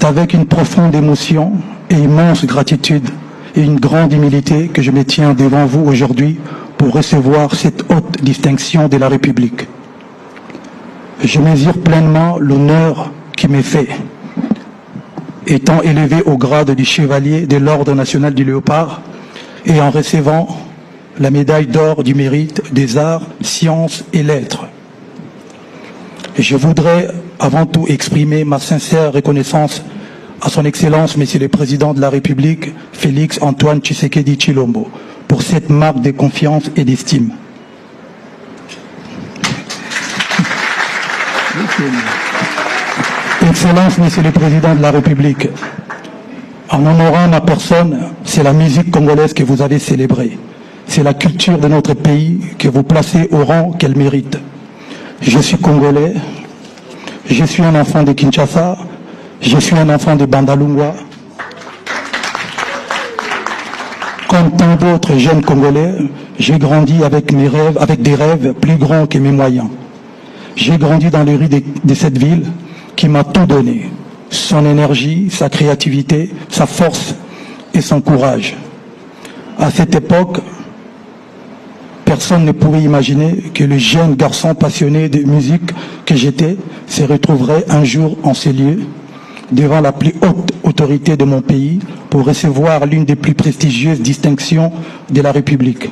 C'est avec une profonde émotion et immense gratitude et une grande humilité que je me tiens devant vous aujourd'hui pour recevoir cette haute distinction de la République. Je mesure pleinement l'honneur qui m'est fait, étant élevé au grade du chevalier de l'Ordre national du Léopard et en recevant la médaille d'or du mérite des arts, sciences et lettres. Je voudrais avant tout exprimer ma sincère reconnaissance à son Excellence, Monsieur le Président de la République, Félix Antoine Tshisekedi Tshilombo, pour cette marque de confiance et d'estime. Excellence, Monsieur le Président de la République, en honorant ma personne, c'est la musique congolaise que vous avez célébrée. C'est la culture de notre pays que vous placez au rang qu'elle mérite. Je suis congolais, je suis un enfant de Kinshasa, je suis un enfant de Bandalungwa. Comme tant d'autres jeunes Congolais, j'ai grandi avec mes rêves, avec des rêves plus grands que mes moyens. J'ai grandi dans les rues de cette ville qui m'a tout donné. Son énergie, sa créativité, sa force et son courage. À cette époque, personne ne pouvait imaginer que le jeune garçon passionné de musique que j'étais se retrouverait un jour en ces lieux, devant la plus haute autorité de mon pays, pour recevoir l'une des plus prestigieuses distinctions de la République.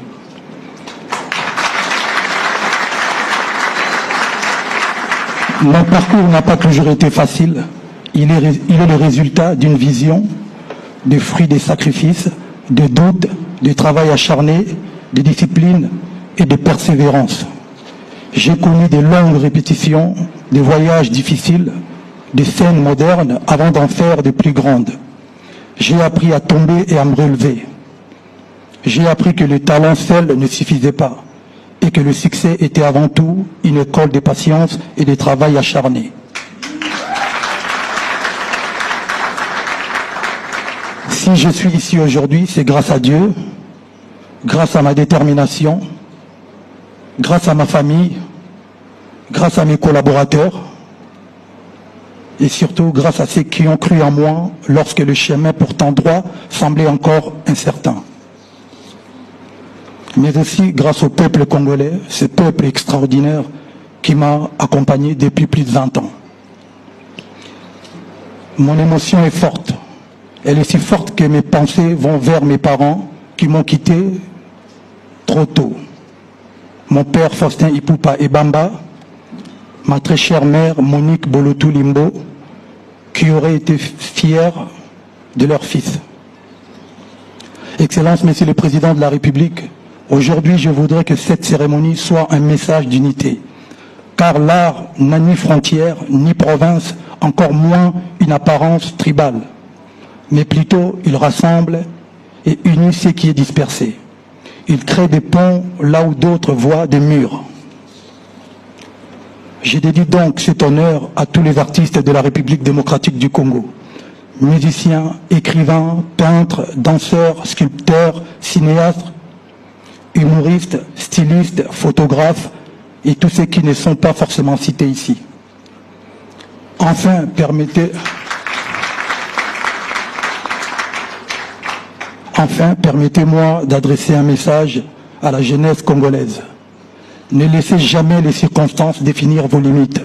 Mon parcours n'a pas toujours été facile. Il est le résultat d'une vision, des fruits des sacrifices, de doutes, de travail acharné, de discipline et de persévérance. J'ai connu de longues répétitions, des voyages difficiles, des scènes modernes avant d'en faire de plus grandes. J'ai appris à tomber et à me relever. J'ai appris que le talent seul ne suffisait pas et que le succès était avant tout une école de patience et de travail acharné. Si je suis ici aujourd'hui, c'est grâce à Dieu, grâce à ma détermination, grâce à ma famille, grâce à mes collaborateurs et surtout grâce à ceux qui ont cru en moi lorsque le chemin pourtant droit semblait encore incertain. Mais aussi grâce au peuple congolais, ce peuple extraordinaire qui m'a accompagné depuis plus de 20 ans. Mon émotion est forte. Elle est si forte que mes pensées vont vers mes parents qui m'ont quitté trop tôt. Mon père Faustin Ipupa Ebamba, ma très chère mère Monique Bolotou Limbo, qui auraient été fiers de leur fils. Excellence, Monsieur le Président de la République, aujourd'hui je voudrais que cette cérémonie soit un message d'unité, car l'art n'a ni frontières, ni province, encore moins une apparence tribale, mais plutôt il rassemble et unit ce qui est dispersé. Il crée des ponts là où d'autres voient des murs. Je dédie donc cet honneur à tous les artistes de la République démocratique du Congo. Musiciens, écrivains, peintres, danseurs, sculpteurs, cinéastes, humoristes, stylistes, photographes et tous ceux qui ne sont pas forcément cités ici. Enfin, permettez-moi d'adresser un message à la jeunesse congolaise. Ne laissez jamais les circonstances définir vos limites.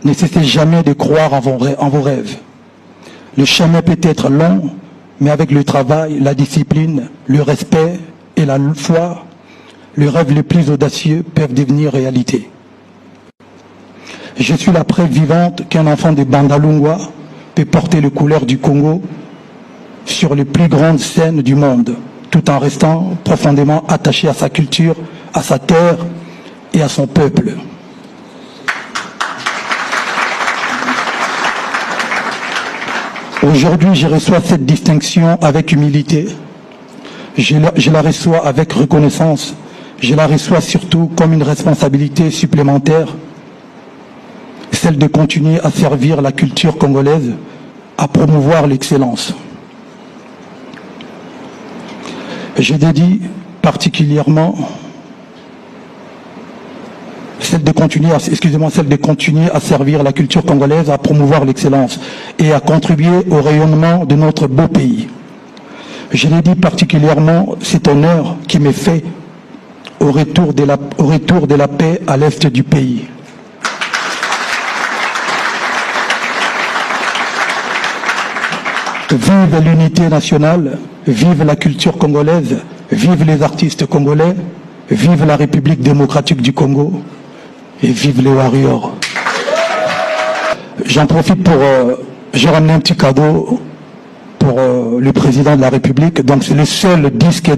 Ne cessez jamais de croire en vos rêves. Le chemin peut être long, mais avec le travail, la discipline, le respect et la foi, les rêves les plus audacieux peuvent devenir réalité. Je suis la preuve vivante qu'un enfant de Bandalungwa peut porter les couleurs du Congo sur les plus grandes scènes du monde, tout en restant profondément attaché à sa culture, à sa terre et à son peuple. Aujourd'hui, je reçois cette distinction avec humilité. Je la reçois avec reconnaissance. Je la reçois surtout comme une responsabilité supplémentaire, celle de continuer à servir la culture congolaise, à promouvoir l'excellence. Je dédie particulièrement celle de continuer à servir la culture congolaise, à promouvoir l'excellence et à contribuer au rayonnement de notre beau pays. Je l'ai dit particulièrement, cet honneur qui m'est fait au retour de la paix à l'est du pays. Vive l'unité nationale, vive la culture congolaise, vive les artistes congolais, vive la République démocratique du Congo et vive les warriors. J'en profite pour... j'ai ramené un petit cadeau pour le président de la République. Donc c'est le seul disque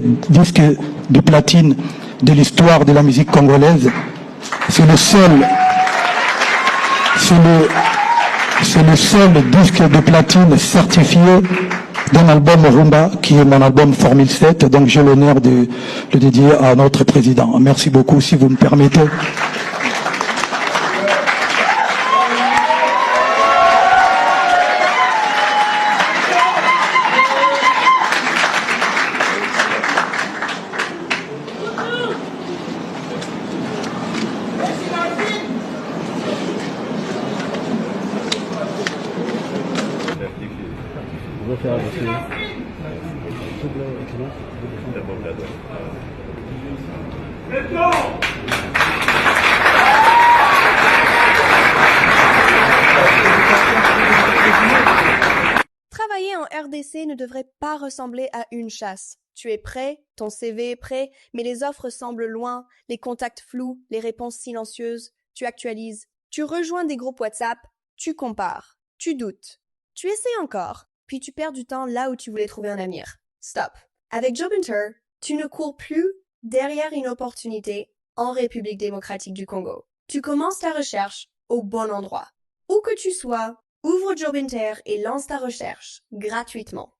de platine de l'histoire de la musique congolaise. C'est le seul disque de platine certifié d'un album Rumba, qui est mon album Formule 7. Donc j'ai l'honneur de le dédier à notre président. Merci beaucoup, si vous me permettez. Travailler en RDC ne devrait pas ressembler à une chasse. Tu es prêt, ton CV est prêt, mais les offres semblent loin, les contacts flous, les réponses silencieuses. Tu actualises, tu rejoins des groupes WhatsApp, tu compares, tu doutes. Tu essaies encore, puis tu perds du temps là où tu voulais trouver un avenir. Stop. Avec Jobinter, tu ne cours plus derrière une opportunité en République démocratique du Congo. Tu commences ta recherche au bon endroit. Où que tu sois, ouvre Jobinter et lance ta recherche gratuitement.